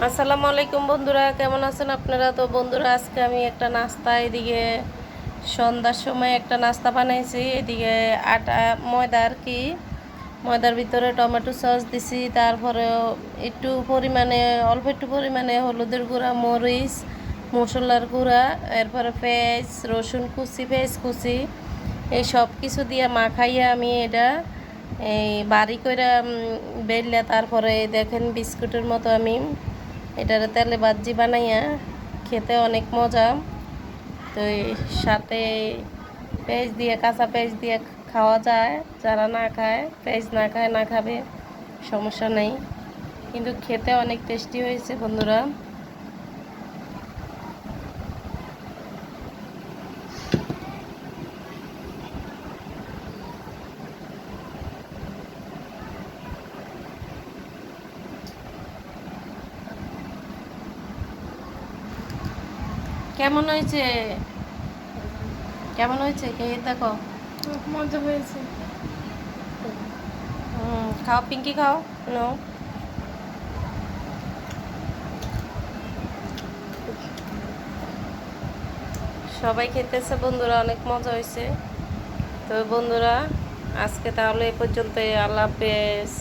আসসালামু আলাইকুম বন্ধুরা, কেমন আছেন আপনারা? তো বন্ধুরা, আজকে আমি একটা নাস্তা, এদিকে সন্ধ্যার সময় একটা নাস্তা বানাইছি। এদিকে আটা ময়দা আর কি, ময়দার ভিতরে টমেটো সস দিছি, তারপরেও একটু পরিমাণে, অল্প একটু পরিমাণে হলুদের গুঁড়া, মরিচ, মশলার গুঁড়া, এরপরে পেঁয়াজ, রসুন কুচি, পেঁয়াজ কুচি, এই সব কিছু দিয়ে মাখাইয়া আমি এটা এই বাড়ি করে বেললে, তারপরে দেখেন বিস্কুটের মতো আমি এটার তেলে ভাজি বানাইয়া খেতে অনেক মজা। তো এই সাথে পেঁয়াজ দিয়ে, কাঁচা পেঁয়াজ দিয়ে খাওয়া যায়। যারা না খায়, পেঁয়াজ না খায়, না খাবে, সমস্যা নেই, কিন্তু খেতে অনেক টেস্টি হয়েছে বন্ধুরা। কেমন হয়েছে? কেমন হয়েছে খেয়ে দেখো। খুব মজা হয়েছে। খাও পিঙ্কি, খাও। নো, সবাই খেতেছে বন্ধুরা, অনেক মজা হয়েছে। তো বন্ধুরা, আজকে তাহলে এ পর্যন্ত। আল্লাহ হাফেজ।